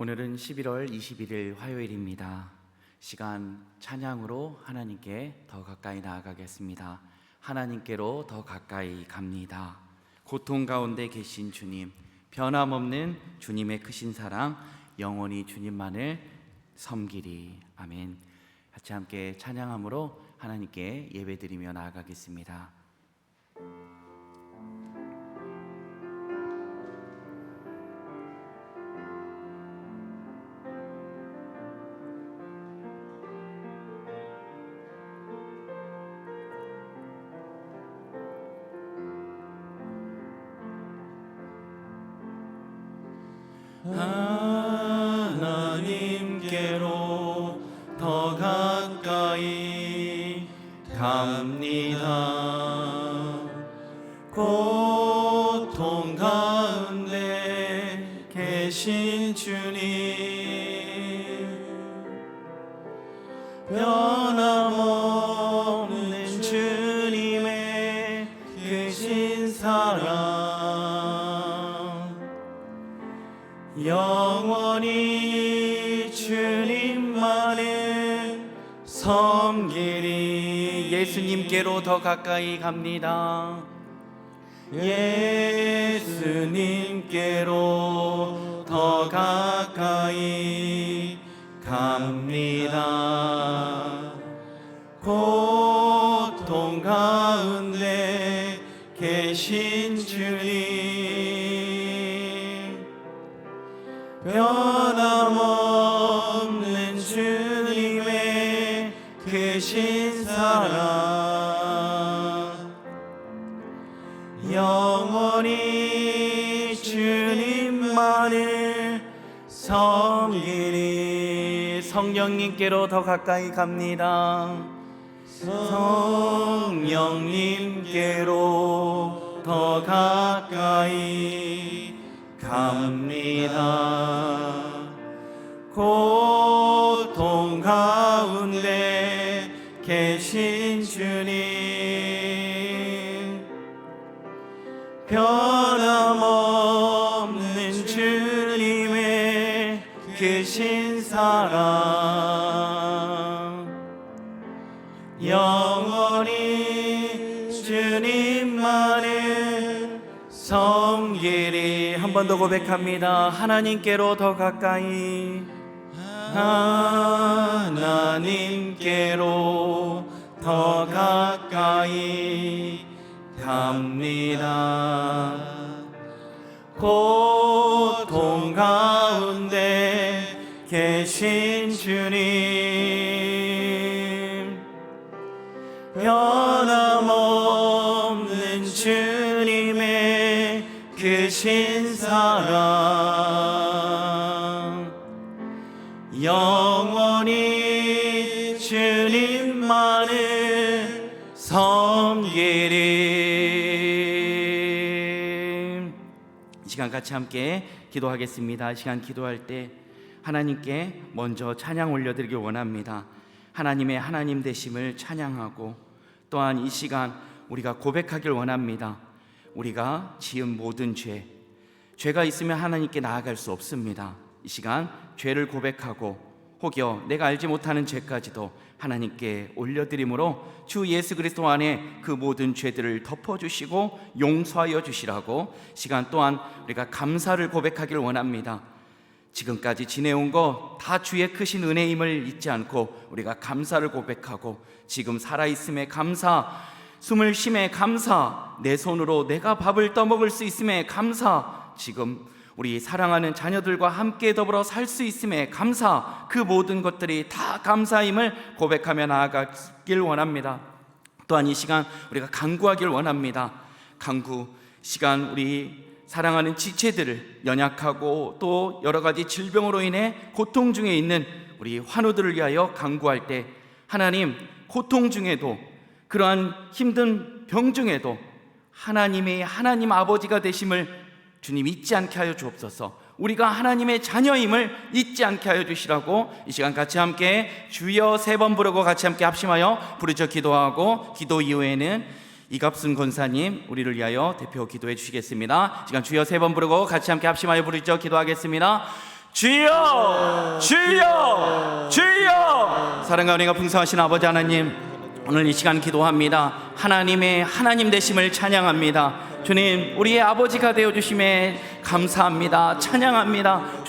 오늘은 11월 21일 화요일입니다. 시간 찬양으로 하나님께 더 가까이 나아가겠습니다. 하나님께로 더 가까이 갑니다. 고통 가운데 계신 주님, 변함없는 주님의 크신 사랑, 영원히 주님만을 섬기리. 아멘. 같이 함께 찬양함으로 하나님께 예배드리며 나아가겠습니다. 하나님께로 더 가까이 갑니다. 고통 가운데 계신 주님, 변함없는 주님의 크신 사랑, 영원히 주님만을 섬기리. 예수님께로 더 가까이 갑니다. 예수님께로 더 가까이 갑니다. 고통 가운데 계신 주님, 변함없는 주님의 크신 사랑, 영원히 주님만을 섬기리. 성령님께로 더 가까이 갑니다. 성령님께로 더 가까이 갑니다. 고통 가운데 계신 주님, 변함없는 주님의 크신 사랑, 영원히 주님만을 섬기리. 한 번 더 고백합니다. 하나님께로 더 가까이, 하나님께로 더 가까이 갑니다. 고통 가운데 계신 주님, 변함없는 주님의 크신 사랑, 영원히 주님만을 섬기리. 이 시간 같이 함께 기도하겠습니다. 이 시간 기도할 때 하나님께 먼저 찬양 올려드리길 원합니다. 하나님의 하나님 되심을 찬양하고, 또한 이 시간 우리가 고백하길 원합니다. 우리가 지은 모든 죄가 있으면 하나님께 나아갈 수 없습니다. 이 시간 죄를 고백하고, 혹여 내가 알지 못하는 죄까지도 하나님께 올려드림으로 주 예수 그리스도 안에 그 모든 죄들을 덮어주시고 용서하여 주시라고 시간 또한 우리가 감사를 고백하길 원합니다. 지금까지 지내온 거 다 주의 크신 은혜임을 잊지 않고 우리가 감사를 고백하고, 지금 살아있음에 감사, 숨을 쉼에 감사, 내 손으로 내가 밥을 떠먹을 수 있음에 감사, 지금 우리 사랑하는 자녀들과 함께 더불어 살 수 있음에 감사, 그 모든 것들이 다 감사임을 고백하며 나아가길 원합니다. 또한 이 시간 우리가 간구하길 원합니다. 간구 시간, 우리 사랑하는 지체들을, 연약하고 또 여러 가지 질병으로 인해 고통 중에 있는 우리 환우들을 위하여 간구할 때, 하나님, 고통 중에도, 그러한 힘든 병 중에도 하나님의 하나님 아버지가 되심을 주님 잊지 않게 하여 주옵소서. 우리가 하나님의 자녀임을 잊지 않게 하여 주시라고 이 시간 같이 함께 주여 3번 부르고 같이 함께 합심하여 부르짖어 기도하고, 기도 이후에는 이갑순 권사님 우리를 위하여 대표 기도해 주시겠습니다. 시간 주여 3번 부르고 같이 함께 합심하여 부르짖어 기도하겠습니다. 주여, 주여, 주여. 사랑과 은혜가 풍성하신 아버지 하나님, 오늘 이 시간 기도합니다. 하나님의 하나님 되심을 찬양합니다. 주님, 우리의 아버지가 되어주심에 감사합니다. 찬양합니다.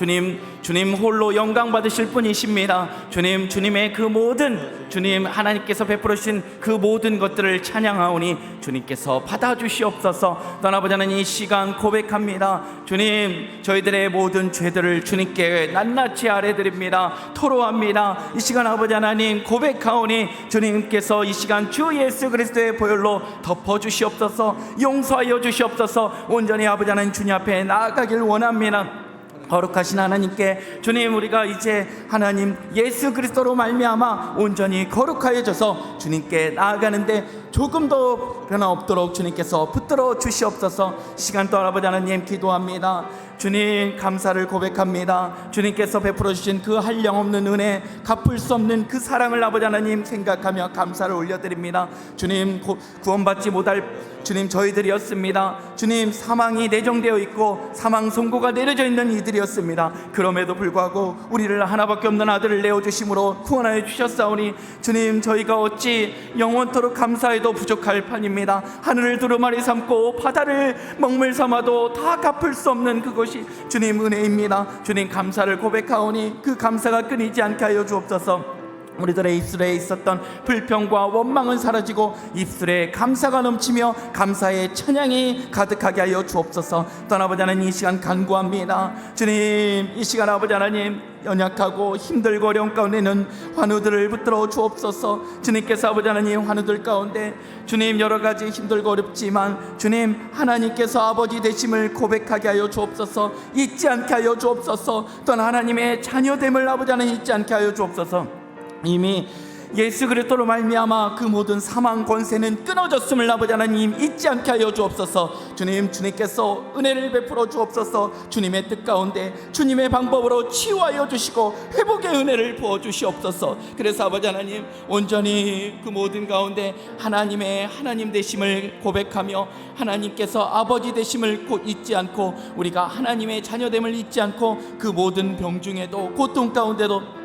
주님 홀로 영광 받으실 분이십니다. 주님의 그 모든, 주님 하나님께서 베풀어 주신 그 모든 것들을 찬양하오니 주님께서 받아주시옵소서. 또한 아버지 하나님, 이 시간 고백합니다. 주님, 저희들의 모든 죄들을 주님께 낱낱이 아뢰드립니다. 토로합니다. 이 시간 아버지 하나님 고백하오니 주님께서 이 시간 주 예수 그리스도의 보혈로 덮어주시옵소서. 용서하여 주시옵소서. 온전히 아버지 하나님 주님 앞에 나아가길 원합니다. 거룩하신 하나님께 주님, 우리가 이제 하나님 예수 그리스도로 말미암아 온전히 거룩하여져서 주님께 나아가는데 조금도 변화 없도록 주님께서 붙들어 주시옵소서. 시간 또한 아버지 하나님 기도합니다. 주님, 감사를 고백합니다. 주님께서 베풀어 주신 그 한량없는 은혜, 갚을 수 없는 그 사랑을 아버지 하나님 생각하며 감사를 올려드립니다. 주님, 구원받지 못할 주님 저희들이었습니다. 주님, 사망이 내정되어 있고 사망 선고가 내려져 있는 이들이었습니다. 그럼에도 불구하고 우리를 하나밖에 없는 아들을 내어주심으로 구원하여 주셨사오니 주님, 저희가 어찌 영원토록 감사해도 부족할 판입니다. 하늘을 두루마리 삼고 바다를 먹물 삼아도 다 갚을 수 없는 그것이 주님 은혜입니다. 주님, 감사를 고백하오니 그 감사가 끊이지 않게 하여 주옵소서. 우리들의 입술에 있었던 불평과 원망은 사라지고 입술에 감사가 넘치며 감사의 찬양이 가득하게 하여 주옵소서. 또한 아버지 하나님, 이 시간 간구합니다. 주님, 이 시간 아버지 하나님 연약하고 힘들고 어려운 가운데는 환우들을 붙들어 주옵소서. 주님께서 아버지 하나님 환우들 가운데 주님 여러 가지 힘들고 어렵지만 주님 하나님께서 아버지 되심을 고백하게 하여 주옵소서. 잊지 않게 하여 주옵소서. 또한 하나님의 자녀됨을 아버지 하나님 잊지 않게 하여 주옵소서. 이미 예수 그리스도로 말미암아 그 모든 사망 권세는 끊어졌음을 아버지 하나님 잊지 않게 하여 주옵소서. 주님께서 은혜를 베풀어 주옵소서. 주님의 뜻 가운데 주님의 방법으로 치유하여 주시고 회복의 은혜를 부어 주시옵소서. 그래서 아버지 하나님 온전히 그 모든 가운데 하나님의 하나님 되심을 고백하며 하나님께서 아버지 되심을 잊지 않고 우리가 하나님의 자녀됨을 잊지 않고 그 모든 병 중에도 고통 가운데도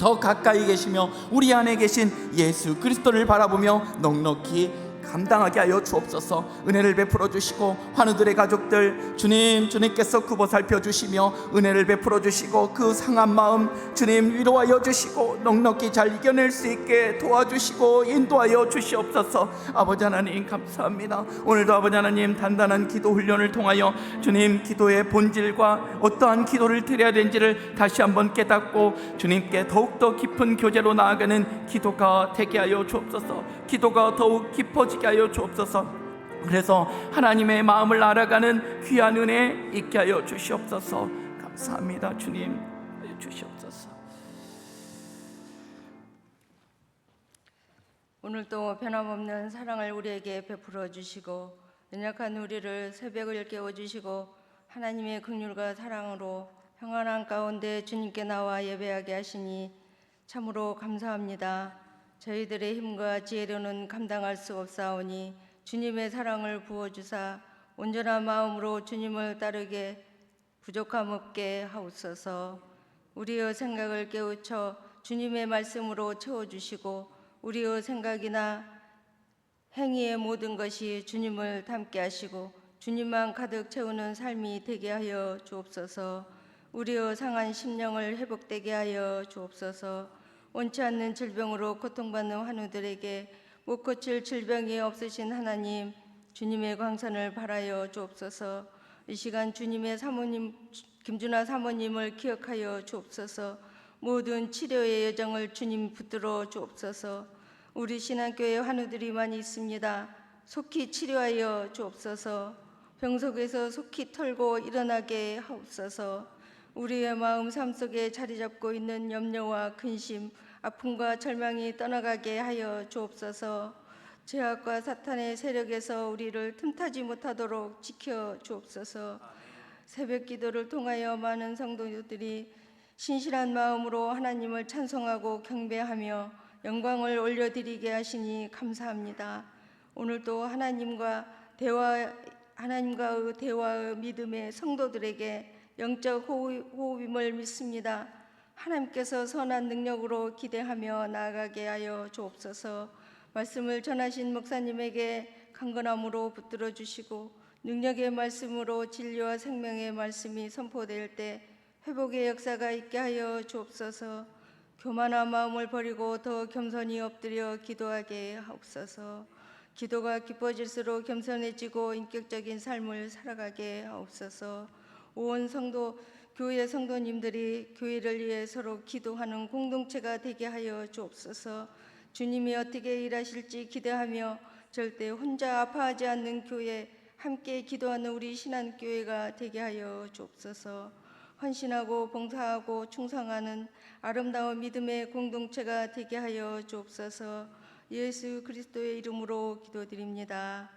더 가까이 계시며 우리 안에 계신 예수 그리스도를 바라보며 넉넉히 감당하게 하여 주옵소서. 은혜를 베풀어 주시고 환우들의 가족들 주님께서 굽어 살펴주시며 은혜를 베풀어 주시고 그 상한 마음 주님 위로하여 주시고 넉넉히 잘 이겨낼 수 있게 도와주시고 인도하여 주시옵소서. 아버지 하나님 감사합니다. 오늘도 아버지 하나님 단단한 기도 훈련을 통하여 주님 기도의 본질과 어떠한 기도를 드려야 되는지를 다시 한번 깨닫고 주님께 더욱더 깊은 교제로 나아가는 기도가 되게 하여 주옵소서. 기도가 더욱 깊어지게 하여 주옵소서. 그래서 하나님의 마음을 알아가는 귀한 은혜 있게 하여 주시옵소서. 감사합니다. 주님 주시옵소서. 오늘도 변함없는 사랑을 우리에게 베풀어 주시고 연약한 우리를 새벽을 깨워주시고 하나님의 긍휼과 사랑으로 평안한 가운데 주님께 나와 예배하게 하시니 참으로 감사합니다. 저희들의 힘과 지혜로는 감당할 수 없사오니 주님의 사랑을 부어주사 온전한 마음으로 주님을 따르게 부족함 없게 하옵소서. 우리의 생각을 깨우쳐 주님의 말씀으로 채워주시고 우리의 생각이나 행위의 모든 것이 주님을 닮게 하시고 주님만 가득 채우는 삶이 되게 하여 주옵소서. 우리의 상한 심령을 회복되게 하여 주옵소서. 원치 않는 질병으로 고통받는 환우들에게 못 고칠 질병이 없으신 하나님, 주님의 광선을 발하여 주옵소서. 이 시간 주님의 사모님 김준하 사모님을 기억하여 주옵소서. 모든 치료의 여정을 주님 붙들어 주옵소서. 우리 신앙교회 환우들이 많이 있습니다. 속히 치료하여 주옵소서. 병 속에서 속히 털고 일어나게 하옵소서. 우리의 마음 삶 속에 자리 잡고 있는 염려와 근심, 아픔과 절망이 떠나가게 하여 주옵소서. 죄악과 사탄의 세력에서 우리를 틈타지 못하도록 지켜 주옵소서. 새벽 기도를 통하여 많은 성도들이 신실한 마음으로 하나님을 찬송하고 경배하며 영광을 올려드리게 하시니 감사합니다. 오늘도 하나님과의 대화의 믿음의 성도들에게 영적 호흡임을 믿습니다. 하나님께서 선한 능력으로 기대하며 나아가게 하여 주옵소서. 말씀을 전하신 목사님에게 강건함으로 붙들어 주시고 능력의 말씀으로 진리와 생명의 말씀이 선포될 때 회복의 역사가 있게 하여 주옵소서. 교만한 마음을 버리고 더 겸손히 엎드려 기도하게 하옵소서. 기도가 깊어질수록 겸손해지고 인격적인 삶을 살아가게 하옵소서. 온 성도 교회 성도님들이 교회를 위해 서로 기도하는 공동체가 되게 하여 주옵소서. 주님이 어떻게 일하실지 기대하며 절대 혼자 아파하지 않는 교회, 함께 기도하는 우리 신한교회가 되게 하여 주옵소서. 헌신하고 봉사하고 충성하는 아름다운 믿음의 공동체가 되게 하여 주옵소서. 예수 그리스도의 이름으로 기도드립니다.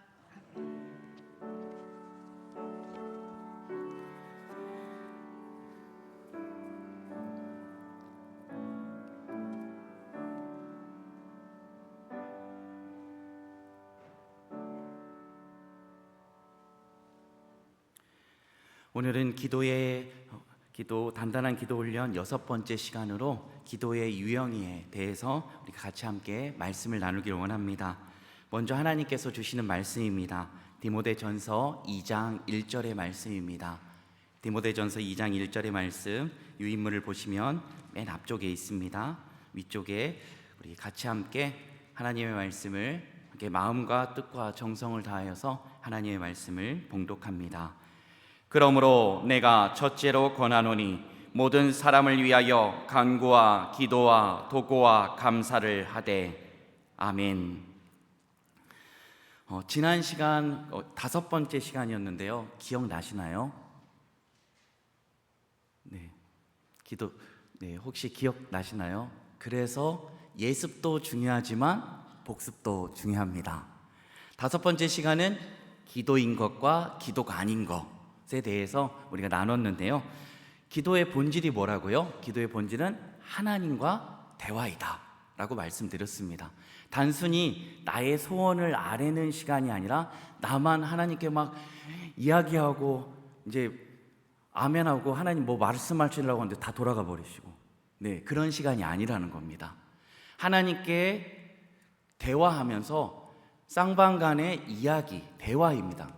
오늘은 단단한 기도 훈련 6번째 시간으로 기도의 유형에 대해서 우리가 같이 함께 말씀을 나누기를 원합니다. 먼저 하나님께서 주시는 말씀입니다. 디모데전서 2장 1절의 말씀입니다. 디모데전서 2장 1절의 말씀, 유인물을 보시면 맨 앞쪽에 있습니다. 위쪽에 우리 같이 함께 하나님의 말씀을 함께 마음과 뜻과 정성을 다하여서 하나님의 말씀을 봉독합니다. 그러므로 내가 첫째로 권하노니 모든 사람을 위하여 간구와 기도와 도고와 감사를 하되. 아멘. 지난 시간 5번째 시간이었는데요. 기억나시나요? 혹시 기억나시나요? 그래서 예습도 중요하지만 복습도 중요합니다. 5번째 시간은 기도인 것과 기도가 아닌 것에 대해서 우리가 나눴는데요. 기도의 본질이 뭐라고요? 기도의 본질은 하나님과 대화이다 라고 말씀드렸습니다. 단순히 나의 소원을 아뢰는 시간이 아니라 나만 하나님께 막 이야기하고 이제 아멘하고 하나님 뭐 말씀하시려고 하는데 다 돌아가 버리시고 그런 시간이 아니라는 겁니다. 하나님께 대화하면서 쌍방간의 이야기, 대화입니다.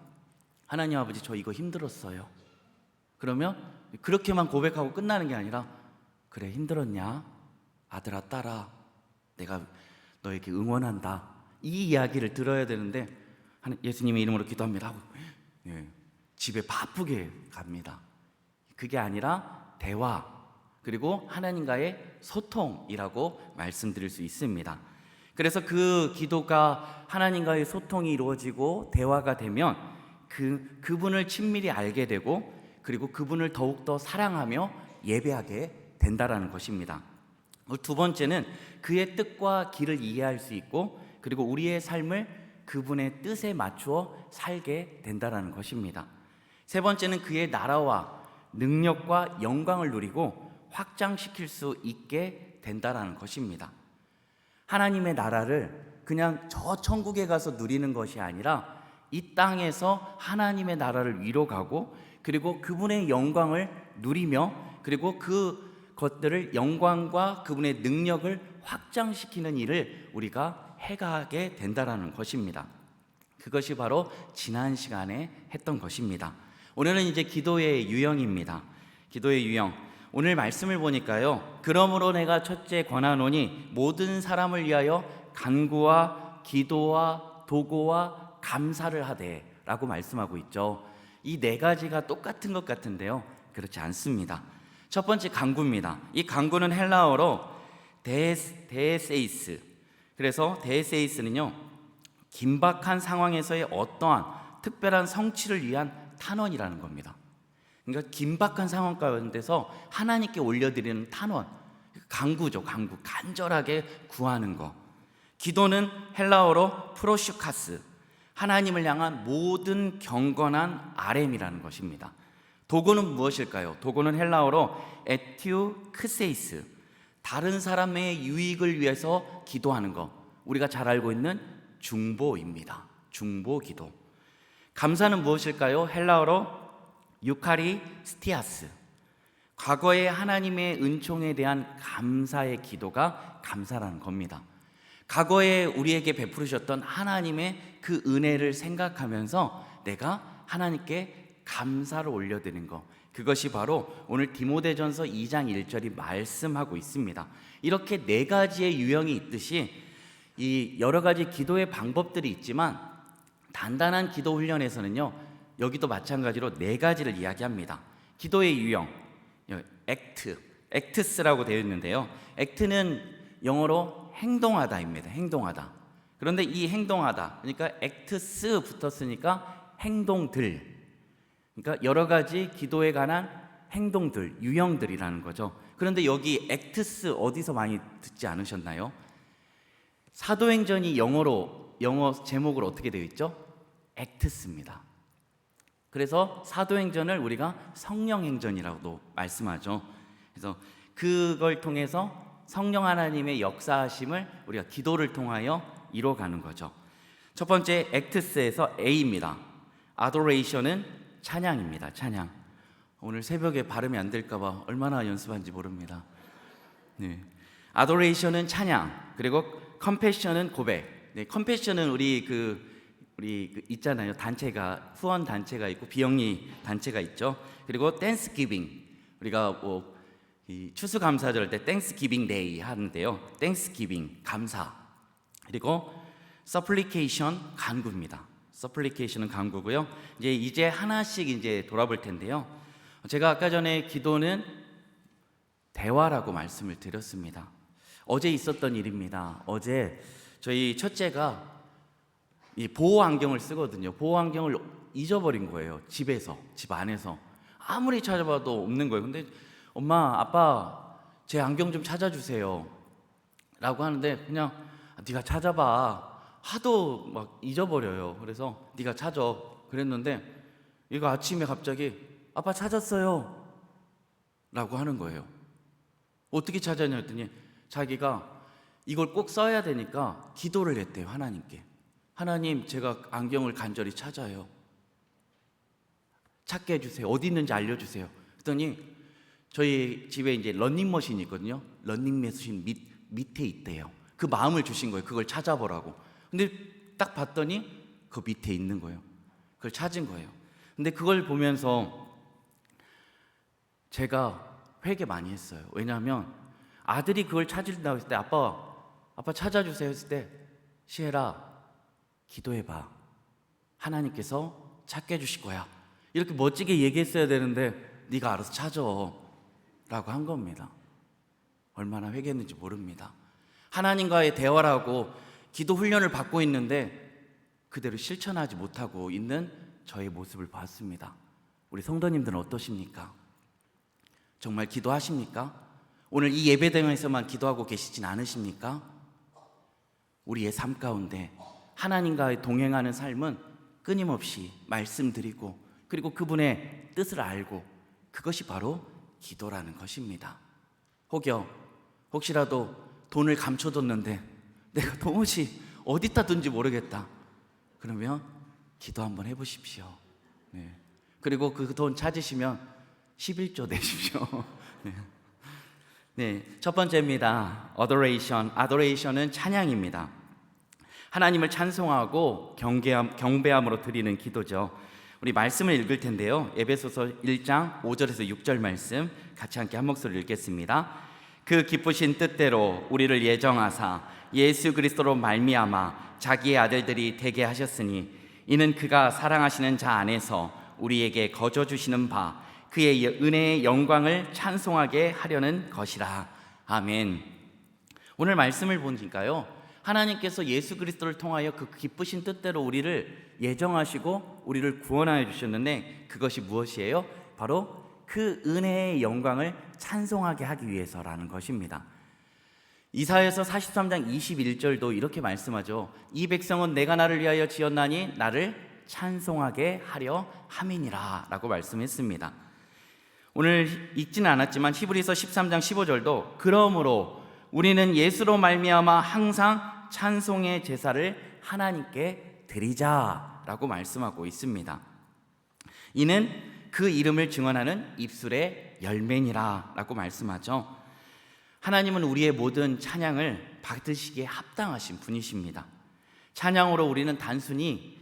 하나님 아버지, 저 이거 힘들었어요. 그러면 그렇게만 고백하고 끝나는 게 아니라, 그래, 힘들었냐? 아들아, 딸아, 내가 너에게 응원한다. 이 이야기를 들어야 되는데 예수님의 이름으로 기도합니다 하고 집에 바쁘게 갑니다. 그게 아니라 대화, 그리고 하나님과의 소통이라고 말씀드릴 수 있습니다. 그래서 그 기도가 하나님과의 소통이 이루어지고 대화가 되면 그분을 친밀히 알게 되고, 그리고 그분을 더욱더 사랑하며 예배하게 된다라는 것입니다. 두 번째는 그의 뜻과 길을 이해할 수 있고, 그리고 우리의 삶을 그분의 뜻에 맞추어 살게 된다라는 것입니다. 세 번째는 그의 나라와 능력과 영광을 누리고 확장시킬 수 있게 된다라는 것입니다. 하나님의 나라를 그냥 저 천국에 가서 누리는 것이 아니라 이 땅에서 하나님의 나라를 위로 가고, 그리고 그분의 영광을 누리며, 그리고 그 것들을 영광과 그분의 능력을 확장시키는 일을 우리가 해가게 된다라는 것입니다. 그것이 바로 지난 시간에 했던 것입니다. 오늘은 이제 기도의 유형입니다. 기도의 유형. 오늘 말씀을 보니까요, 그러므로 내가 첫째 권하노니 모든 사람을 위하여 간구와 기도와 도고와 감사를 하되 라고 말씀하고 있죠. 이 네 가지가 똑같은 것 같은데요, 그렇지 않습니다. 첫 번째, 간구입니다. 이 간구는 헬라어로 데에세이스. 그래서 데에세이스는요, 긴박한 상황에서의 어떠한 특별한 성취를 위한 탄원이라는 겁니다. 그러니까 긴박한 상황 가운데서 하나님께 올려드리는 탄원, 간구죠. 간구, 간절하게 구하는 거. 기도는 헬라어로 프로슈카스, 하나님을 향한 모든 경건한 RM이라는 것입니다. 도구는 무엇일까요? 도구는 헬라어로 에티우크세이스, 다른 사람의 유익을 위해서 기도하는 것, 우리가 잘 알고 있는 중보입니다. 중보 기도. 감사는 무엇일까요? 헬라어로 유카리스티아스, 과거의 하나님의 은총에 대한 감사의 기도가 감사라는 겁니다. 과거에 우리에게 베푸르셨던 하나님의 그 은혜를 생각하면서 내가 하나님께 감사를 올려드리는 것, 그것이 바로 오늘 디모데전서 2장 1절이 말씀하고 있습니다. 이렇게 네 가지의 유형이 있듯이 이 여러 가지 기도의 방법들이 있지만 단단한 기도 훈련에서는요, 여기도 마찬가지로 네 가지를 이야기합니다. 기도의 유형, 액트스라고 되어 있는데요, 액트는 영어로 행동하다입니다. 행동하다. 그런데 이 행동하다, 그러니까 액트스 붙었으니까 행동들, 그러니까 여러 가지 기도에 관한 행동들, 유형들이라는 거죠. 그런데 여기 액트스 어디서 많이 듣지 않으셨나요? 사도행전이 영어 제목으로 어떻게 되어 있죠? 액트스입니다. 그래서 사도행전을 우리가 성령행전이라고도 말씀하죠. 그래서 그걸 통해서 성령 하나님의 역사하심을 우리가 기도를 통하여 이뤄가는 거죠. 첫 번째 액트스에서 A입니다. 아도레이션은 찬양입니다. 찬양. 오늘 새벽에 발음이 안 될까 봐 얼마나 연습한지 모릅니다. 네. 아도레이션은 찬양, 그리고 컴패션은 고백. 네, 컴패션은 우리 있잖아요. 단체가, 후원 단체가 있고 비영리 단체가 있죠. 그리고 땡스기빙, 우리가 이 추수감사절 때 땡스기빙 데이 하는데요. 땡스기빙 감사. 그리고 서플리케이션 간구입니다. 서플리케이션은 간구고요. 이제 하나씩 이제 돌아볼 텐데요. 제가 아까 전에 기도는 대화라고 말씀을 드렸습니다. 어제 있었던 일입니다. 어제 저희 첫째가 이 보호 안경을 쓰거든요. 보호 안경을 잊어버린 거예요. 집에서, 집 안에서. 아무리 찾아봐도 없는 거예요. 근데 엄마, 아빠, 제 안경 좀 찾아주세요 라고 하는데, 그냥 네가 찾아봐. 하도 막 잊어버려요. 그래서 네가 찾아 그랬는데, 이거 아침에 갑자기 아빠 찾았어요 라고 하는 거예요. 어떻게 찾았냐 했더니 자기가 이걸 꼭 써야 되니까 기도를 했대요. 하나님께. 하나님, 제가 안경을 간절히 찾아요. 찾게 해주세요. 어디 있는지 알려주세요. 그랬더니 저희 집에 이제 런닝머신이 있거든요. 런닝머신 밑에 있대요. 그 마음을 주신 거예요. 그걸 찾아보라고. 근데 딱 봤더니 그 밑에 있는 거예요. 그걸 찾은 거예요. 근데 그걸 보면서 제가 회개 많이 했어요. 왜냐하면 아들이 그걸 찾으신다고 했을 때 아빠 찾아주세요 했을 때, 시혜라 기도해봐. 하나님께서 찾게 해주실 거야. 이렇게 멋지게 얘기했어야 되는데 네가 알아서 찾아 라고 한 겁니다. 얼마나 회개했는지 모릅니다. 하나님과의 대화라고 기도 훈련을 받고 있는데 그대로 실천하지 못하고 있는 저의 모습을 봤습니다. 우리 성도님들은 어떠십니까? 정말 기도하십니까? 오늘 이 예배당에서만 기도하고 계시진 않으십니까? 우리의 삶 가운데 하나님과의 동행하는 삶은 끊임없이 말씀드리고, 그리고 그분의 뜻을 알고, 그것이 바로 기도라는 것입니다. 혹시라도 돈을 감춰뒀는데 내가 도무지 어디다 둔지 모르겠다, 그러면 기도 한번 해보십시오. 네. 그리고 그 돈 찾으시면 11조 내십시오. 네. 네, 첫 번째입니다. adoration은 찬양입니다. 하나님을 찬송하고 경배함으로 드리는 기도죠. 우리 말씀을 읽을 텐데요. 에베소서 1장 5절에서 6절 말씀 같이 함께 한 목소리로 읽겠습니다. 그 기쁘신 뜻대로 우리를 예정하사 예수 그리스도로 말미암아 자기의 아들들이 되게 하셨으니, 이는 그가 사랑하시는 자 안에서 우리에게 거저 주시는 바 그의 은혜의 영광을 찬송하게 하려는 것이라. 아멘. 오늘 말씀을 보니까요, 하나님께서 예수 그리스도를 통하여 그 기쁘신 뜻대로 우리를 예정하시고 우리를 구원하여 주셨는데, 그것이 무엇이에요? 바로 그 은혜의 영광을 찬송하게 하기 위해서라는 것입니다. 이사야서 43장 21절도 이렇게 말씀하죠. 이 백성은 내가 나를 위하여 지었나니 나를 찬송하게 하려 함이니라 라고 말씀했습니다. 오늘 읽지는 않았지만 히브리서 13장 15절도 그러므로 우리는 예수로 말미암아 항상 찬송의 제사를 하나님께 드리자라고 말씀하고 있습니다. 이는 그 이름을 증언하는 입술의 열매니라 라고 말씀하죠. 하나님은 우리의 모든 찬양을 받으시기에 합당하신 분이십니다. 찬양으로 우리는 단순히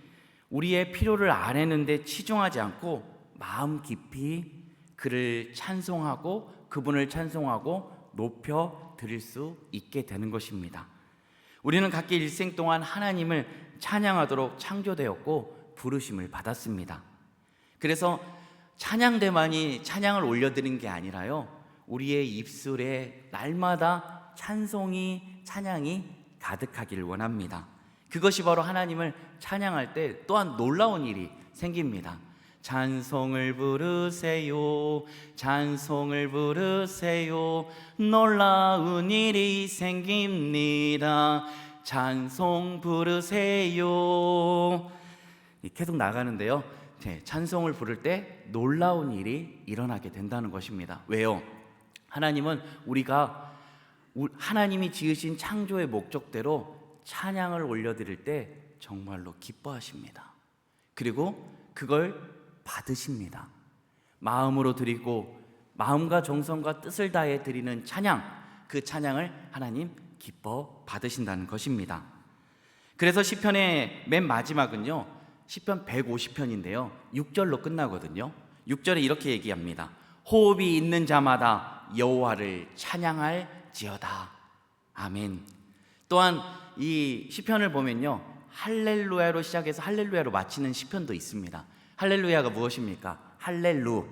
우리의 필요를 아뢰는 데 치중하지 않고 마음 깊이 그를 찬송하고 그분을 찬송하고 높여 드릴 수 있게 되는 것입니다. 우리는 각기 일생 동안 하나님을 찬양하도록 창조되었고 부르심을 받았습니다. 그래서 찬양대만이 찬양을 올려드린 게 아니라요, 우리의 입술에 날마다 찬양이 가득하기를 원합니다. 그것이 바로 하나님을 찬양할 때 또한 놀라운 일이 생깁니다. 찬송을 부르세요, 찬송을 부르세요, 놀라운 일이 생깁니다. 찬송 부르세요. 계속 나가는데요, 찬송을 부를 때 놀라운 일이 일어나게 된다는 것입니다. 왜요? 하나님은 우리가 하나님이 지으신 창조의 목적대로 찬양을 올려드릴 때 정말로 기뻐하십니다. 그리고 그걸 받으십니다. 마음으로 드리고 마음과 정성과 뜻을 다해 드리는 찬양, 그 찬양을 하나님 기뻐 받으신다는 것입니다. 그래서 시편의 맨 마지막은요, 시편 150편인데요 6절로 끝나거든요. 6절에 이렇게 얘기합니다. 호흡이 있는 자마다 여호와를 찬양할지어다. 아멘. 또한 이 시편을 보면요, 할렐루야로 시작해서 할렐루야로 마치는 시편도 있습니다. 할렐루야가 무엇입니까? 할렐루,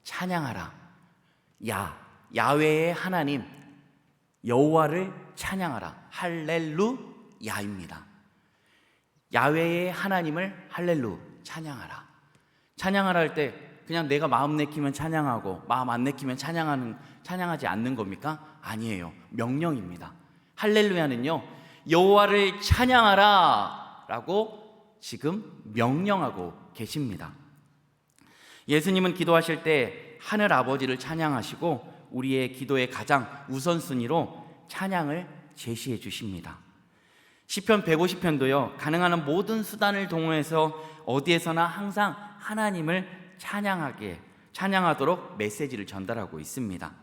찬양하라. 야훼의 하나님 여호와를 찬양하라. 할렐루야입니다. 야훼의 하나님을 할렐루, 찬양하라. 찬양하라 할 때 그냥 내가 마음 내키면 찬양하고 마음 안 내키면 찬양하지 않는 겁니까? 아니에요. 명령입니다. 할렐루야는요, 여호와를 찬양하라 라고 지금 명령하고 계십니다. 예수님은 기도하실 때 하늘 아버지를 찬양하시고 우리의 기도의 가장 우선순위로 찬양을 제시해 주십니다. 시편 150편도요, 가능한 한 모든 수단을 동원해서 어디에서나 항상 하나님을 찬양하도록 메시지를 전달하고 있습니다.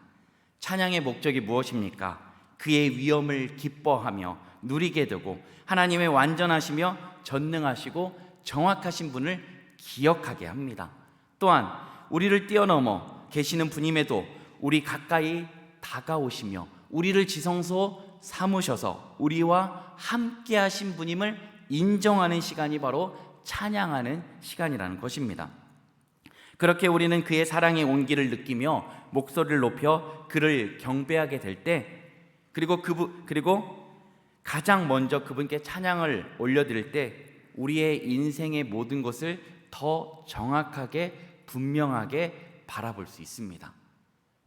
찬양의 목적이 무엇입니까? 그의 위엄을 기뻐하며 누리게 되고 하나님의 완전하시며 전능하시고 정확하신 분을 기억하게 합니다. 또한 우리를 뛰어넘어 계시는 분임에도 우리 가까이 다가오시며 우리를 지성소 삼으셔서 우리와 함께 하신 분임을 인정하는 시간이 바로 찬양하는 시간이라는 것입니다. 그렇게 우리는 그의 사랑의 온기를 느끼며 목소리를 높여 그를 경배하게 될 때, 그리고 가장 먼저 그분께 찬양을 올려드릴 때 우리의 인생의 모든 것을 더 정확하게 분명하게 바라볼 수 있습니다.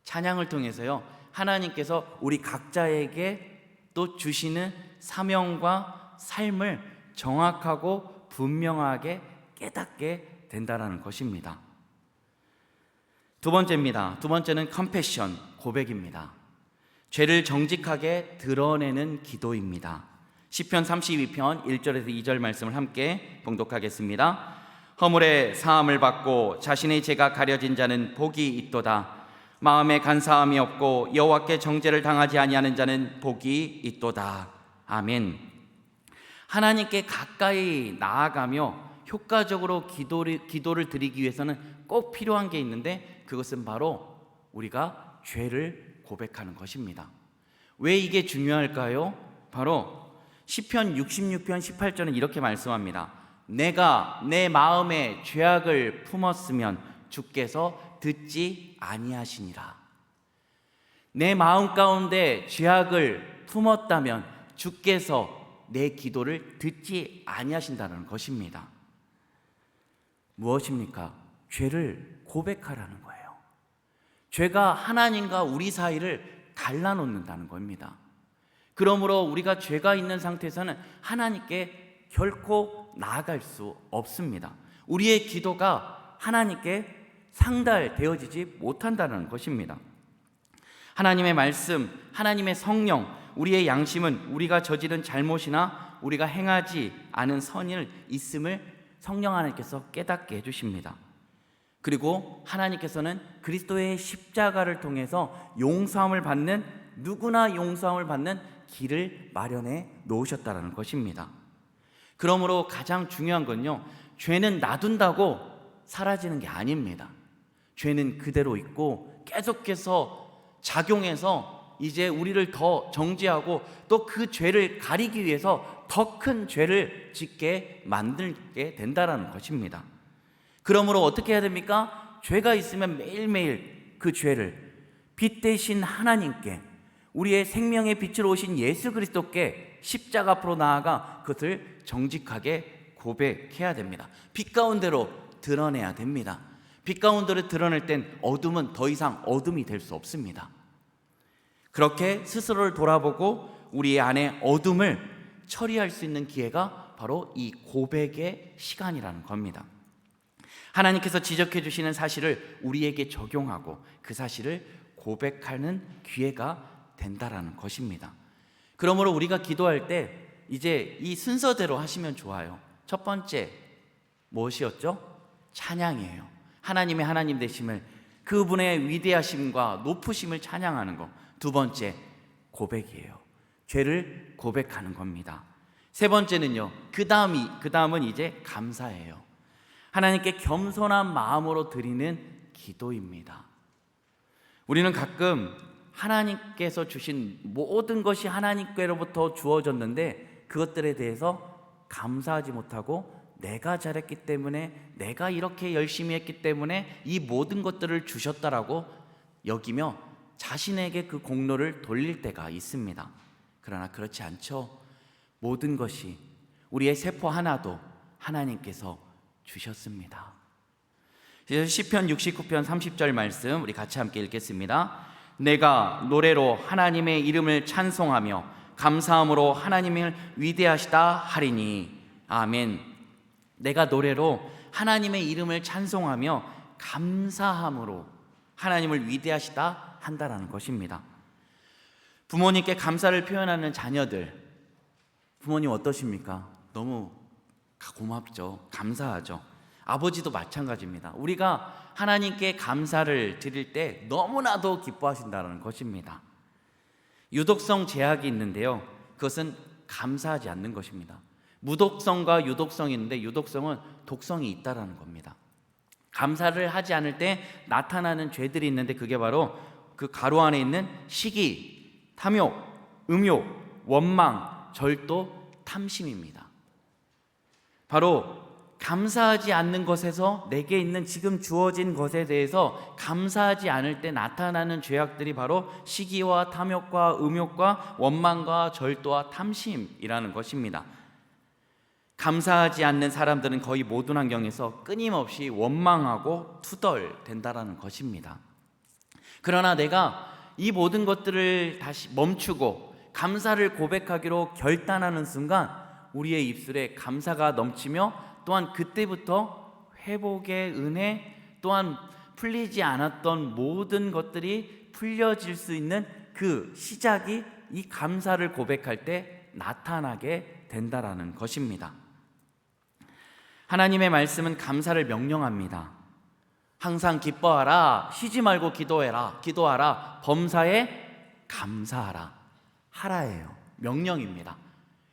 찬양을 통해서요, 하나님께서 우리 각자에게 또 주시는 사명과 삶을 정확하고 분명하게 깨닫게 된다는 것입니다. 두 번째는 confession, 고백입니다. 죄를 정직하게 드러내는 기도입니다. 시편 32편 1절에서 2절 말씀을 함께 봉독하겠습니다. 허물의 사함을 받고 자신의 죄가 가려진 자는 복이 있도다. 마음에 간사함이 없고 여호와께 정죄를 당하지 아니하는 자는 복이 있도다. 아멘. 하나님께 가까이 나아가며 효과적으로 기도를 드리기 위해서는 꼭 필요한 게 있는데, 그것은 바로 우리가 죄를 고백하는 것입니다. 왜 이게 중요할까요? 바로 시편 66편 18절은 이렇게 말씀합니다. 내가 내 마음에 죄악을 품었으면 주께서 듣지 아니하시니라. 내 마음 가운데 죄악을 품었다면 주께서 내 기도를 듣지 아니하신다는 것입니다. 무엇입니까? 죄를 고백하라는 거예요. 죄가 하나님과 우리 사이를 갈라놓는다는 겁니다. 그러므로 우리가 죄가 있는 상태에서는 하나님께 결코 나아갈 수 없습니다. 우리의 기도가 하나님께 상달되어지지 못한다는 것입니다. 하나님의 말씀, 하나님의 성령, 우리의 양심은 우리가 저지른 잘못이나 우리가 행하지 않은 선일 있음을 성령 하나님께서 깨닫게 해주십니다. 그리고 하나님께서는 그리스도의 십자가를 통해서 용서함을 받는, 누구나 용서함을 받는 길을 마련해 놓으셨다는 것입니다. 그러므로 가장 중요한 건요, 죄는 놔둔다고 사라지는 게 아닙니다. 죄는 그대로 있고 계속해서 작용해서 이제 우리를 더 정죄하고 또 그 죄를 가리기 위해서 더 큰 죄를 짓게 만들게 된다는 것입니다. 그러므로 어떻게 해야 됩니까? 죄가 있으면 매일매일 그 죄를 빛 대신 하나님께, 우리의 생명의 빛으로 오신 예수 그리스도께 십자가 앞으로 나아가 그것을 정직하게 고백해야 됩니다. 빛 가운데로 드러내야 됩니다. 빛 가운데로 드러낼 땐 어둠은 더 이상 어둠이 될 수 없습니다. 그렇게 스스로를 돌아보고 우리 안에 어둠을 처리할 수 있는 기회가 바로 이 고백의 시간이라는 겁니다. 하나님께서 지적해 주시는 사실을 우리에게 적용하고 그 사실을 고백하는 기회가 된다라는 것입니다. 그러므로 우리가 기도할 때 이제 이 순서대로 하시면 좋아요. 첫 번째 무엇이었죠? 찬양이에요. 하나님의 하나님 되심을, 그분의 위대하심과 높으심을 찬양하는 것. 두 번째 고백이에요. 죄를 고백하는 겁니다. 세 번째는요, 그 다음은 이제 감사예요. 하나님께 겸손한 마음으로 드리는 기도입니다. 우리는 가끔 하나님께서 주신 모든 것이 하나님께로부터 주어졌는데 그것들에 대해서 감사하지 못하고 내가 잘했기 때문에, 내가 이렇게 열심히 했기 때문에 이 모든 것들을 주셨다라고 여기며 자신에게 그 공로를 돌릴 때가 있습니다. 그러나 그렇지 않죠. 모든 것이, 우리의 세포 하나도 하나님께서 주셨습니다. 시편 69편 30절 말씀 우리 같이 함께 읽겠습니다. 내가 노래로 하나님의 이름을 찬송하며 감사함으로 하나님을 위대하시다 하리니. 아멘. 내가 노래로 하나님의 이름을 찬송하며 감사함으로 하나님을 위대하시다 한다라는 것입니다. 부모님께 감사를 표현하는 자녀들, 부모님 어떠십니까? 너무 고맙죠. 감사하죠. 아버지도 마찬가지입니다. 우리가 하나님께 감사를 드릴 때 너무나도 기뻐하신다는 것입니다. 유독성 제약이 있는데요, 그것은 감사하지 않는 것입니다. 무독성과 유독성이 있는데 유독성은 독성이 있다라는 겁니다. 감사를 하지 않을 때 나타나는 죄들이 있는데 그게 바로 그 가로 안에 있는 시기, 탐욕, 음욕, 원망, 절도, 탐심입니다. 바로 감사하지 않는 것에서, 내게 있는 지금 주어진 것에 대해서 감사하지 않을 때 나타나는 죄악들이 바로 시기와 탐욕과 음욕과 원망과 절도와 탐심이라는 것입니다. 감사하지 않는 사람들은 거의 모든 환경에서 끊임없이 원망하고 투덜댄다라는 것입니다. 그러나 내가 이 모든 것들을 다시 멈추고 감사를 고백하기로 결단하는 순간 우리의 입술에 감사가 넘치며, 또한 그때부터 회복의 은혜, 또한 풀리지 않았던 모든 것들이 풀려질 수 있는 그 시작이 이 감사를 고백할 때 나타나게 된다라는 것입니다. 하나님의 말씀은 감사를 명령합니다. 항상 기뻐하라, 쉬지 말고 기도하라, 범사에 감사하라. 하라예요. 명령입니다.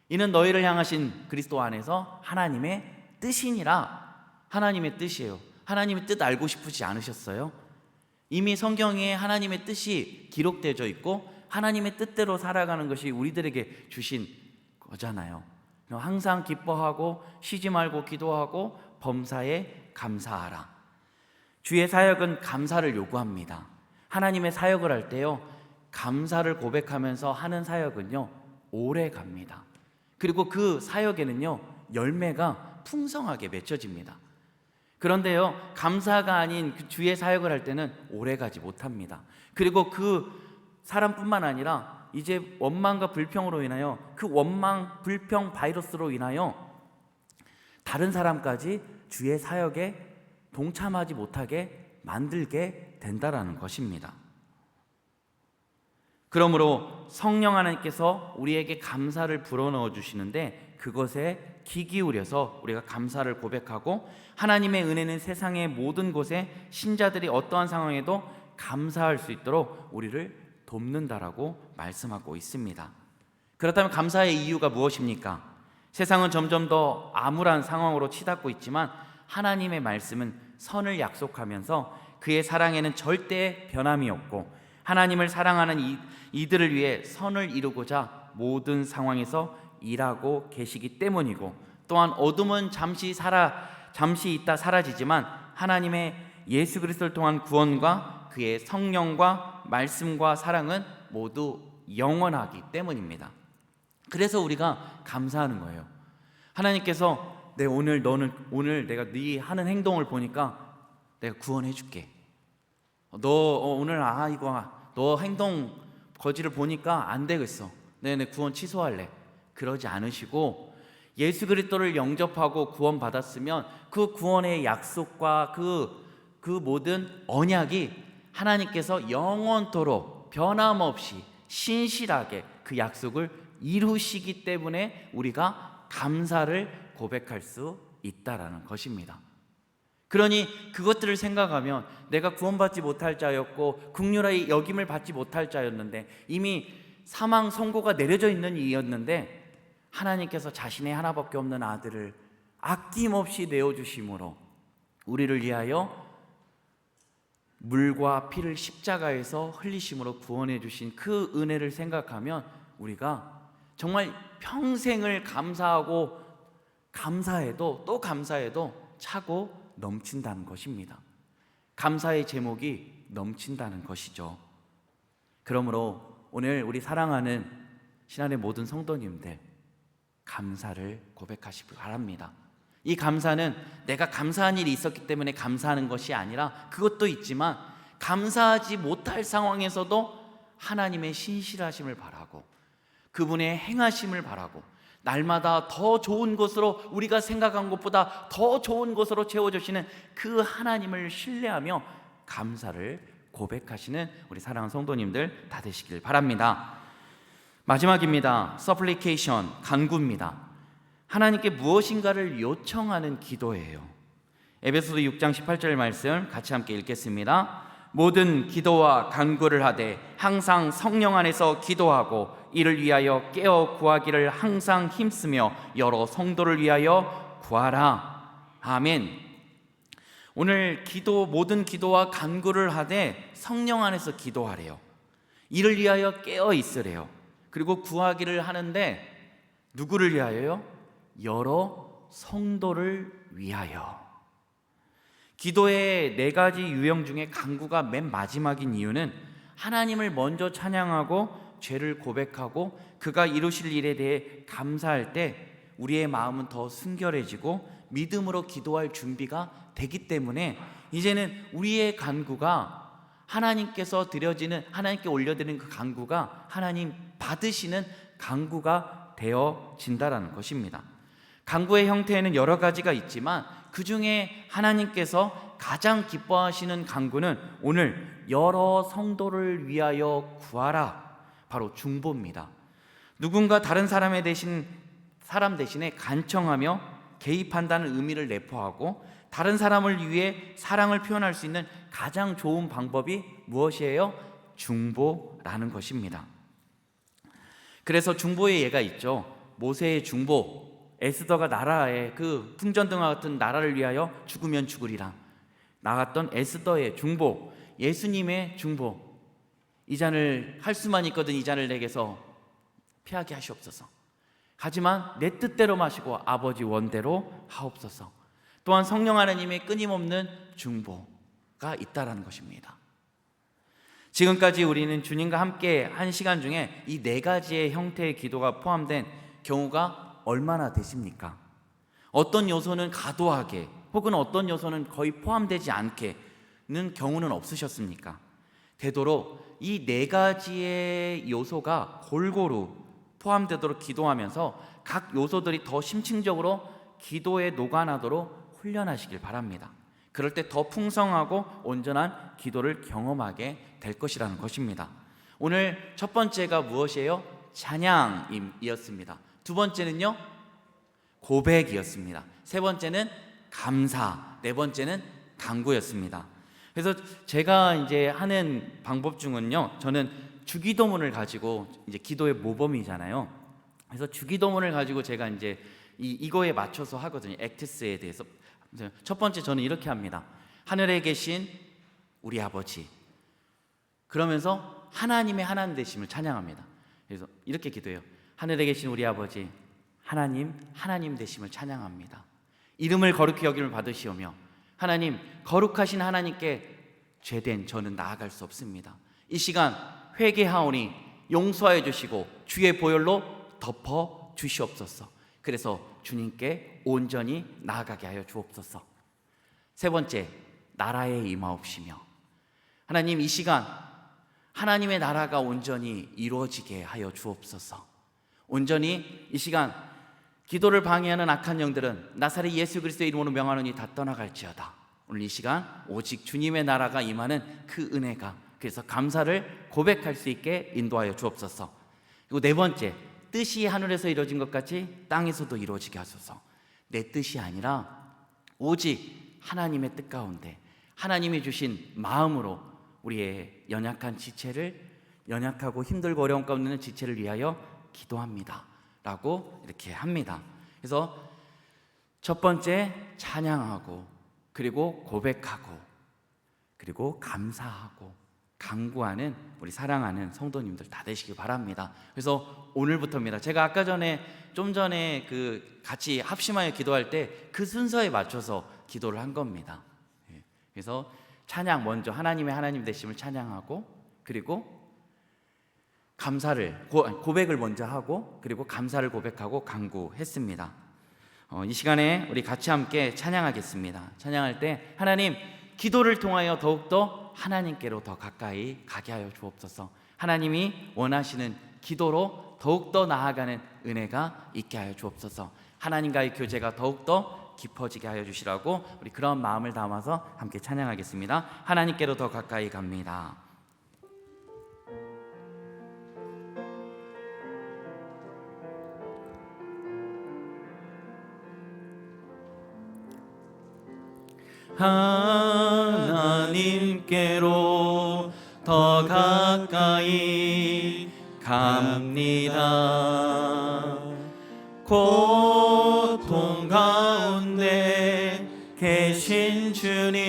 이는 너희를 향하신 그리스도 안에서 하나님의 뜻이니라. 하나님의 뜻이에요. 하나님의 뜻 알고 싶으시 않으셨어요? 이미 성경에 하나님의 뜻이 기록되어 있고 하나님의 뜻대로 살아가는 것이 우리들에게 주신 거잖아요. 항상 기뻐하고 쉬지 말고 기도하고 범사에 감사하라. 주의 사역은 감사를 요구합니다. 하나님의 사역을 할 때요, 감사를 고백하면서 하는 사역은요 오래 갑니다. 그리고 그 사역에는요 열매가 풍성하게 맺혀집니다. 그런데요, 감사가 아닌 그 주의 사역을 할 때는 오래 가지 못합니다. 그리고 그 사람뿐만 아니라 이제 원망과 불평으로 인하여, 그 원망, 불평 바이러스로 인하여 다른 사람까지 주의 사역에 동참하지 못하게 만들게 된다라는 것입니다. 그러므로 성령 하나님께서 우리에게 감사를 불어넣어 주시는데 그것에 귀 기울여서 우리가 감사를 고백하고, 하나님의 은혜는 세상의 모든 곳에 신자들이 어떠한 상황에도 감사할 수 있도록 우리를 돕는다라고 말씀하고 있습니다. 그렇다면 감사의 이유가 무엇입니까? 세상은 점점 더 암울한 상황으로 치닫고 있지만 하나님의 말씀은 선을 약속하면서 그의 사랑에는 절대 변함이 없고, 하나님을 사랑하는 이들을 위해 선을 이루고자 모든 상황에서 일하고 계시기 때문이고, 또한 어둠은 잠시 있다 사라지지만 하나님의 예수 그리스도를 통한 구원과 그의 성령과 말씀과 사랑은 모두 영원하기 때문입니다. 그래서 우리가 감사하는 거예요. 하나님께서 오늘 내가 네 하는 행동을 보니까 내가 구원해 줄게. 너 오늘 너 행동 거지를 보니까 안 되겠어. 내 구원 취소할래. 그러지 않으시고, 예수 그리스도를 영접하고 구원받았으면 그 구원의 약속과 그 모든 언약이 하나님께서 영원토록 변함없이 신실하게 그 약속을 이루시기 때문에 우리가 감사를 고백할 수 있다라는 것입니다. 그러니 그것들을 생각하면 내가 구원받지 못할 자였고 긍휼하게 여김을 받지 못할 자였는데, 이미 사망 선고가 내려져 있는 이였는데 하나님께서 자신의 하나밖에 없는 아들을 아낌없이 내어주심으로 우리를 위하여 물과 피를 십자가에서 흘리심으로 구원해 주신 그 은혜를 생각하면 우리가 정말 평생을 감사해도 또 감사해도 차고 넘친다는 것입니다. 감사의 제목이 넘친다는 것이죠. 그러므로 오늘 우리 사랑하는 신안의 모든 성도님들, 감사를 고백하시기 바랍니다. 이 감사는 내가 감사한 일이 있었기 때문에 감사하는 것이 아니라, 그것도 있지만 감사하지 못할 상황에서도 하나님의 신실하심을 바라고 그분의 행하심을 바라고, 날마다 더 좋은 것으로, 우리가 생각한 것보다 더 좋은 것으로 채워주시는 그 하나님을 신뢰하며 감사를 고백하시는 우리 사랑하는 성도님들 다 되시길 바랍니다. 마지막입니다. supplication, 간구입니다. 하나님께 무엇인가를 요청하는 기도예요. 에베소서 6장 18절 말씀 같이 함께 읽겠습니다. 모든 기도와 간구를 하되 항상 성령 안에서 기도하고 이를 위하여 깨어 구하기를 항상 힘쓰며 여러 성도를 위하여 구하라. 아멘. 오늘 모든 기도와 간구를 하되 성령 안에서 기도하래요. 이를 위하여 깨어 있으래요. 그리고 구하기를 하는데 누구를 위하여요? 여러 성도를 위하여. 기도의 4가지 유형 중에 간구가 맨 마지막인 이유는 하나님을 먼저 찬양하고 죄를 고백하고 그가 이루실 일에 대해 감사할 때 우리의 마음은 더 순결해지고 믿음으로 기도할 준비가 되기 때문에, 이제는 우리의 간구가 하나님께 올려드리는 그 간구가 하나님 받으시는 간구가 되어진다라는 것입니다. 간구의 형태에는 여러 가지가 있지만 그 중에 하나님께서 가장 기뻐하시는 간구는 오늘 여러 성도를 위하여 구하라, 바로 중보입니다. 누군가 다른 사람 대신에 간청하며 개입한다는 의미를 내포하고 다른 사람을 위해 사랑을 표현할 수 있는 가장 좋은 방법이 무엇이에요? 중보라는 것입니다. 그래서 중보의 예가 있죠. 모세의 중보, 에스더가 나라의 그 풍전등화 같은 나라를 위하여 죽으면 죽으리라 나갔던 에스더의 중보, 예수님의 중보. 이 잔을 할 수만 있거든 이 잔을 내게서 피하게 하시옵소서. 하지만 내 뜻대로 마시고 아버지 원대로 하옵소서. 또한 성령 하나님의 끊임없는 중보가 있다라는 것입니다. 지금까지 우리는 주님과 함께 한 시간 중에 이 4가지의 형태의 기도가 포함된 경우가 얼마나 되십니까? 어떤 요소는 과도하게 혹은 어떤 요소는 거의 포함되지 않게는 경우는 없으셨습니까? 되도록 이 4가지의 요소가 골고루 포함되도록 기도하면서 각 요소들이 더 심층적으로 기도에 녹아나도록 훈련하시길 바랍니다. 그럴 때 더 풍성하고 온전한 기도를 경험하게 될 것이라는 것입니다. 오늘 첫 번째가 무엇이에요? 찬양이었습니다. 두 번째는요? 고백이었습니다. 세 번째는 감사, 네 번째는 간구였습니다. 그래서 제가 이제 하는 방법 중은요, 저는 주기도문을 가지고 이제 기도의 모범이잖아요. 그래서 주기도문을 가지고 제가 이제 이거에 맞춰서 하거든요. 액트스에 대해서. 첫 번째 저는 이렇게 합니다. 하늘에 계신 우리 아버지, 그러면서 하나님의 하나님 되심을 찬양합니다. 그래서 이렇게 기도해요. 하늘에 계신 우리 아버지, 하나님 되심을 찬양합니다. 이름을 거룩히 여김을 받으시오며 하나님, 거룩하신 하나님께 죄된 저는 나아갈 수 없습니다. 이 시간 회개하오니 용서해 주시고 주의 보혈로 덮어 주시옵소서. 그래서 주님께 온전히 나아가게 하여 주옵소서. 세 번째, 나라에 임하옵시며 하나님, 이 시간 하나님의 나라가 온전히 이루어지게 하여 주옵소서. 온전히 이 시간 기도를 방해하는 악한 영들은 나사렛 예수 그리스도의 이름으로 명하노니 다 떠나갈지어다. 오늘 이 시간 오직 주님의 나라가 임하는 그 은혜가, 그래서 감사를 고백할 수 있게 인도하여 주옵소서. 그리고 네 번째, 뜻이 하늘에서 이루어진 것 같이 땅에서도 이루어지게 하소서. 내 뜻이 아니라 오직 하나님의 뜻 가운데 하나님이 주신 마음으로 우리의 연약하고 힘들고 어려움 가운데 있는 지체를 위하여 기도합니다 라고 이렇게 합니다. 그래서 첫 번째, 찬양하고, 그리고 고백하고, 그리고 감사하고 간구하는 우리 사랑하는 성도님들 다 되시길 바랍니다. 그래서 오늘부터입니다. 제가 아까 좀 전에 같이 합심하여 기도할 때 그 순서에 맞춰서 기도를 한 겁니다. 그래서 찬양 먼저 하나님의 하나님 되심을 찬양하고, 그리고 고백을 먼저 하고, 그리고 감사를 고백하고 간구했습니다. 이 시간에 우리 같이 함께 찬양하겠습니다. 찬양할 때 하나님, 기도를 통하여 더욱더 하나님께로 더 가까이 가게 하여 주옵소서. 하나님이 원하시는 기도로 더욱더 나아가는 은혜가 있게 하여 주옵소서. 하나님과의 교제가 더욱더 깊어지게 하여 주시라고 우리 그런 마음을 담아서 함께 찬양하겠습니다. 하나님께로 더 가까이 갑니다. 하나님께로 더 가까이 갑니다. 고통 가운데 계신 주님,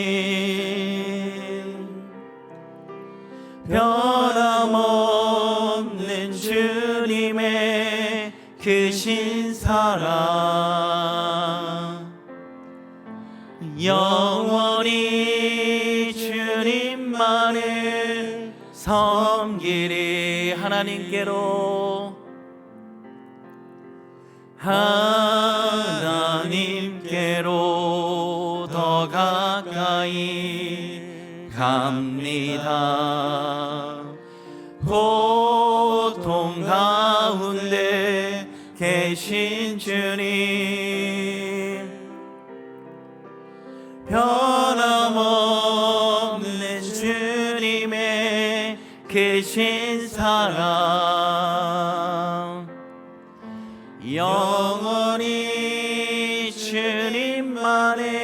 변함없는 주님의 크신 사랑, 영원히 주님만을 섬기리. 하나님께로 더 가까이 갑니다. 고통 가운데 계신 주님, 변함없는 주님의 크신 사랑, 영원히 주님만의.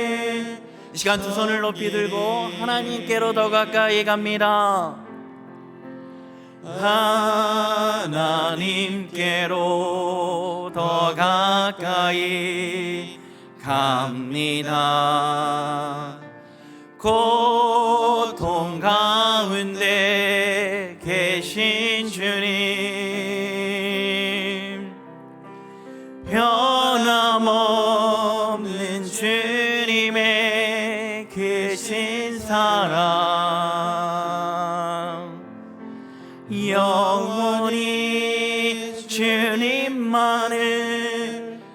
이 시간 두 손을 높이 들고 하나님께로 더 가까이 갑니다. 하나님께로 더 가까이 갑니다. 고통 가운데 계신 주님, 변함없는 주님의 크신 사랑, 영원히 주님만을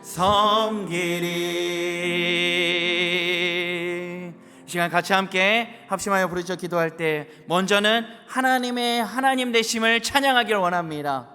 섬기리. 이 시간 같이 함께 합심하여 부르짖어 기도할 때 먼저는 하나님의 하나님 되심을 찬양하길 원합니다.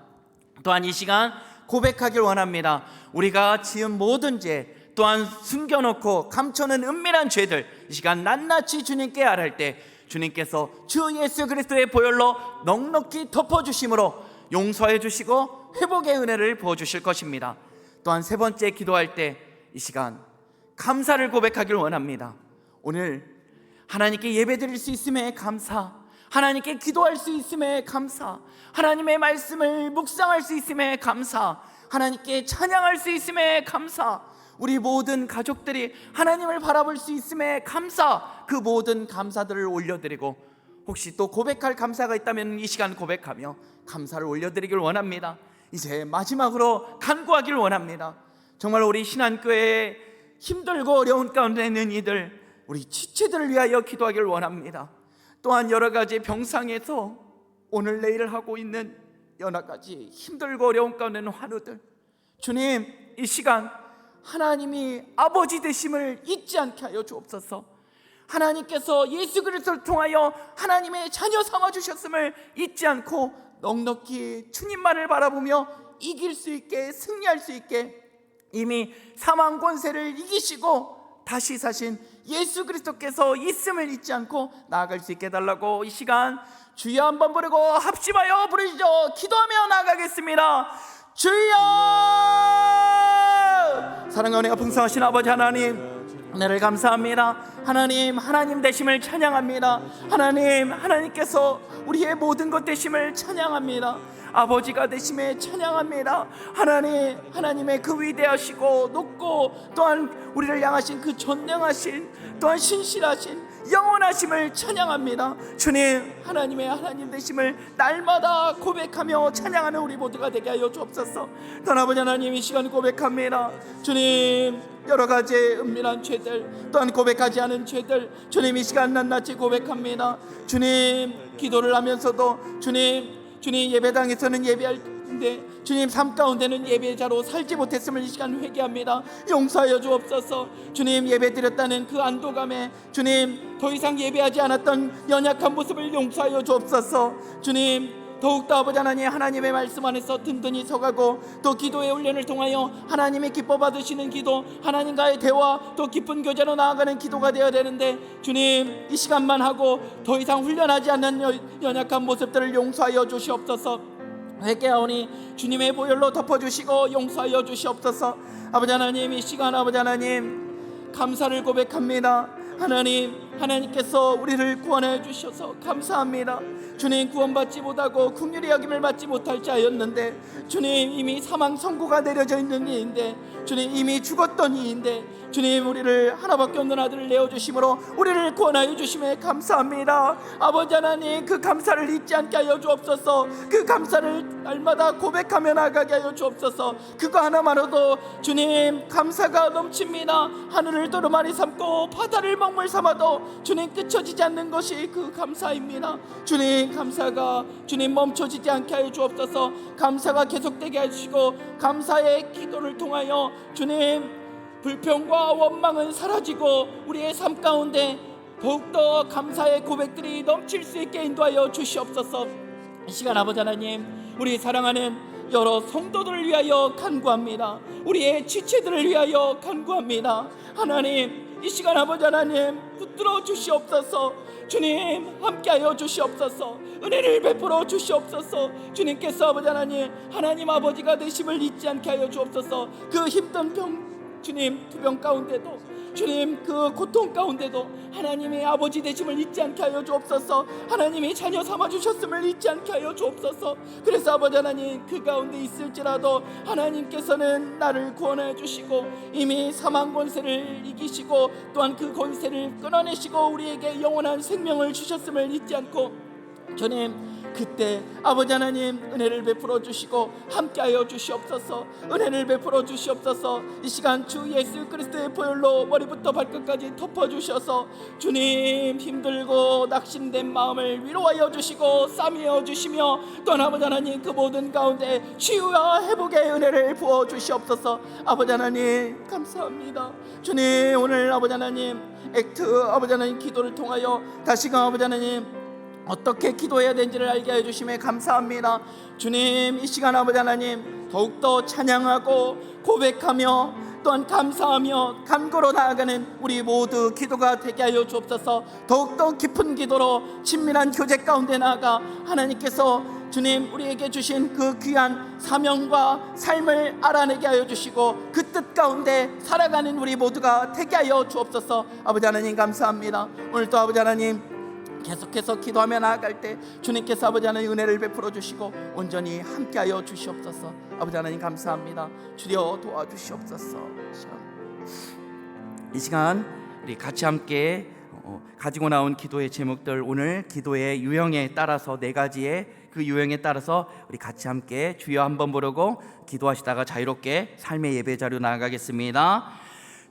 또한 이 시간 고백하길 원합니다. 우리가 지은 모든 죄, 또한 숨겨놓고 감춰놓은 은밀한 죄들, 이 시간 낱낱이 주님께 아뢰할 때 주님께서 주 예수 그리스도의 보혈로 넉넉히 덮어주심으로 용서해 주시고 회복의 은혜를 부어주실 것입니다. 또한 세 번째, 기도할 때 이 시간 감사를 고백하길 원합니다. 오늘 하나님께 예배드릴 수 있음에 감사, 하나님께 기도할 수 있음에 감사, 하나님의 말씀을 묵상할 수 있음에 감사, 하나님께 찬양할 수 있음에 감사, 우리 모든 가족들이 하나님을 바라볼 수 있음에 감사, 그 모든 감사들을 올려드리고, 혹시 또 고백할 감사가 있다면 이 시간 고백하며 감사를 올려드리길 원합니다. 이제 마지막으로 간구하길 원합니다. 정말 우리 신한교회에 힘들고 어려운 가운데 있는 이들, 우리 지체들을 위하여 기도하길 원합니다. 또한 여러 가지 병상에서 오늘 내일 하고 있는 여러 가지 힘들고 어려운 가운데 있는 환우들, 주님 이 시간 하나님이 아버지 되심을 잊지 않게 하여 주옵소서. 하나님께서 예수 그리스도를 통하여 하나님의 자녀 삼아 주셨음을 잊지 않고 넉넉히 주님만을 바라보며 이길 수 있게, 승리할 수 있게, 이미 사망 권세를 이기시고 다시 사신 예수 그리스도께서 있음을 잊지 않고 나아갈 수 있게 해달라고 이 시간 주여 한번 부르고 합심하여 부르시죠. 기도하며 나아가겠습니다. 주여! 사랑과 은혜가 풍성하신 아버지 하나님, 은혜를 감사합니다. 하나님, 하나님 되심을 찬양합니다. 하나님, 하나님께서 우리의 모든 것 되심을 찬양합니다. 아버지가 되심에 찬양합니다. 하나님, 하나님의 그 위대하시고 높고 또한 우리를 향하신 그 전능하신, 또한 신실하신 영원하심을 찬양합니다. 주님, 하나님의 하나님 되심을 날마다 고백하며 찬양하는 우리 모두가 되게 하여 주옵소서. 또한 아버지 하나님, 이 시간 고백합니다. 주님, 여러 가지의 은밀한 죄들, 또한 고백하지 않은 죄들, 주님 이 시간 낱낱이 고백합니다. 주님, 기도를 하면서도 주님 예배당에서는 예배할 텐데 주님 삶 가운데는 예배자로 살지 못했음을 이 시간 회개합니다. 용서하여 주옵소서. 주님, 예배드렸다는 그 안도감에 주님 더 이상 예배하지 않았던 연약한 모습을 용서하여 주옵소서. 주님, 더욱더 아버지 하나님, 하나님의 말씀 안에서 든든히 서가고 또 기도의 훈련을 통하여 하나님이 기뻐 받으시는 기도, 하나님과의 대화, 또 깊은 교제로 나아가는 기도가 되어야 되는데 주님 이 시간만 하고 더 이상 훈련하지 않는 연약한 모습들을 용서하여 주시옵소서. 회개하오니 주님의 보혈로 덮어주시고 용서하여 주시옵소서. 아버지 하나님, 이 시간 아버지 하나님 감사를 고백합니다. 하나님께서 우리를 구원해 주셔서 감사합니다. 주님, 구원받지 못하고 긍휼히 여김을 받지 못할 자였는데 주님 이미 사망 선고가 내려져 있는 이인데 주님 이미 죽었던 이인데 주님 우리를 하나밖에 없는 아들을 내어주심으로 우리를 구원하여 주심에 감사합니다. 아버지 하나님, 그 감사를 잊지 않게 하여 주옵소서. 그 감사를 날마다 고백하며 나가게 하여 주옵소서. 그거 하나만으로도 주님 감사가 넘칩니다. 하늘을 도루마리 삼고 바다를 먹물 삼아도 주님 끝쳐지지 않는 것이 그 감사입니다. 주님, 감사가 주님 멈춰지지 않게 하여 주옵소서. 감사가 계속되게 해주시고 감사의 기도를 통하여 주님 불평과 원망은 사라지고 우리의 삶 가운데 더욱더 감사의 고백들이 넘칠 수 있게 인도하여 주시옵소서. 이 시간 아버지 하나님, 우리 사랑하는 여러 성도들을 위하여 간구합니다. 우리의 지체들을 위하여 간구합니다. 하나님, 이 시간 아버지 하나님 붙들어 주시옵소서. 주님, 함께하여 주시옵소서. 은혜를 베풀어 주시옵소서. 주님께서 아버지 하나님 아버지가 되심을 잊지 않게 하여 주옵소서. 그 힘든 주님 투병 가운데도 주님 그 고통 가운데도 하나님의 아버지 되심을 잊지 않게 하여 주옵소서. 하나님이 자녀 삼아 주셨음을 잊지 않게 하여 주옵소서. 그래서 아버지 하나님, 그 가운데 있을지라도 하나님께서는 나를 구원해 주시고 이미 사망 권세를 이기시고 또한 그 권세를 끊어내시고 우리에게 영원한 생명을 주셨음을 잊지 않고 주님, 그때 아버지 하나님 은혜를 베풀어 주시고 함께하여 주시옵소서. 은혜를 베풀어 주시옵소서. 이 시간 주 예수 그리스도의 보혈로 머리부터 발끝까지 덮어주셔서 주님 힘들고 낙심된 마음을 위로하여 주시고 싸매어 주시며 또한 아버지 하나님 그 모든 가운데 치유와 회복의 은혜를 부어 주시옵소서. 아버지 하나님 감사합니다. 주님, 오늘 아버지 하나님 액트 아버지 하나님 기도를 통하여 다시금 아버지 하나님 어떻게 기도해야 되는지를 알게 해주심에 감사합니다. 주님, 이 시간 아버지 하나님 더욱더 찬양하고 고백하며 또한 감사하며 간구로 나아가는 우리 모두 기도가 되게 하여 주옵소서. 더욱더 깊은 기도로 친밀한 교제 가운데 나아가 하나님께서 주님 우리에게 주신 그 귀한 사명과 삶을 알아내게 하여 주시고 그 뜻 가운데 살아가는 우리 모두가 되게 하여 주옵소서. 아버지 하나님 감사합니다. 오늘도 아버지 하나님 계속해서 기도하며 나아갈 때 주님께서 아버지 하나님 은혜를 베풀어 주시고 온전히 함께하여 주시옵소서. 아버지 하나님 감사합니다. 주여 도와주시옵소서. 이 시간 우리 같이 함께 가지고 나온 기도의 제목들, 오늘 기도의 유형에 따라서 4가지의 그 유형에 따라서 우리 같이 함께 주여 한번 부르고 기도하시다가 자유롭게 삶의 예배 자료 나아가겠습니다.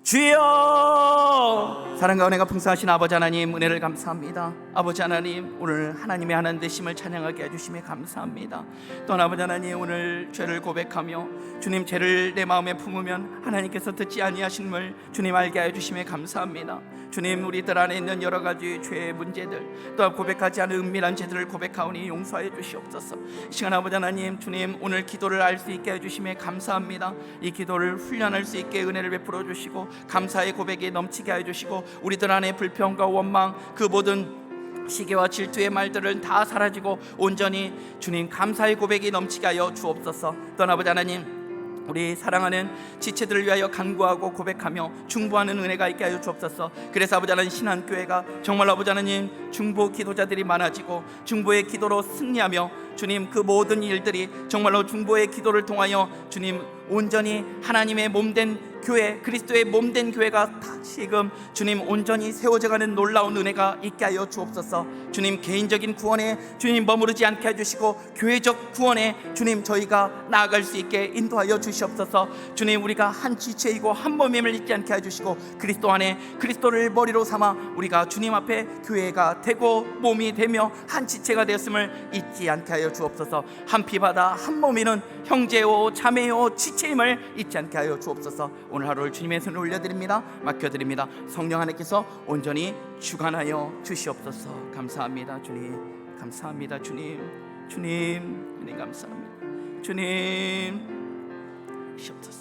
주여! 사랑과 은혜가 풍성하신 아버지 하나님, 은혜를 감사합니다. 아버지 하나님, 오늘 하나님의 하나님 되심을 찬양하게 해주심에 감사합니다. 또한 아버지 하나님, 오늘 죄를 고백하며 주님 죄를 내 마음에 품으면 하나님께서 듣지 아니하심을 주님 알게 해주심에 감사합니다. 주님, 우리들 안에 있는 여러 가지 죄의 문제들, 또한 고백하지 않은 은밀한 죄들을 고백하오니 용서해 주시옵소서. 시간 아버지 하나님, 주님 오늘 기도를 알 수 있게 해주심에 감사합니다. 이 기도를 훈련할 수 있게 은혜를 베풀어 주시고 감사의 고백이 넘치게 해주시고 우리들 안에 불평과 원망, 그 모든 시기와 질투의 말들은 다 사라지고 온전히 주님 감사의 고백이 넘치게 하여 주옵소서. 또한 아버지 하나님, 우리 사랑하는 지체들을 위하여 간구하고 고백하며 중보하는 은혜가 있게 하여 주옵소서. 그래서 아버지 하나님, 신한교회가 정말 아버지 하나님 중보 기도자들이 많아지고 중보의 기도로 승리하며 주님 그 모든 일들이 정말로 중보의 기도를 통하여 주님 온전히 하나님의 몸된 교회, 그리스도의 몸된 교회가 다시금 주님 온전히 세워져가는 놀라운 은혜가 있게 하여 주옵소서. 주님 개인적인 구원에 주님 머무르지 않게 해주시고 교회적 구원에 주님 저희가 나아갈 수 있게 인도하여 주시옵소서. 주님, 우리가 한 지체이고 한 몸임을 잊지 않게 해주시고 그리스도 안에 그리스도를 머리로 삼아 우리가 주님 앞에 교회가 되고 몸이 되며 한 지체가 되었음을 잊지 않게 하여 주옵소서. 한 피바다 한 몸이는 형제요 자매요 지체임을 잊지 않게 하여 주옵소서. 오늘 하루를 주님의 손에 올려드립니다. 맡겨드립니다. 성령 하나님께서 온전히 주관하여 주시옵소서. 감사합니다 주님, 감사합니다 주님, 주님 감사합니다 주님. 주시옵소서.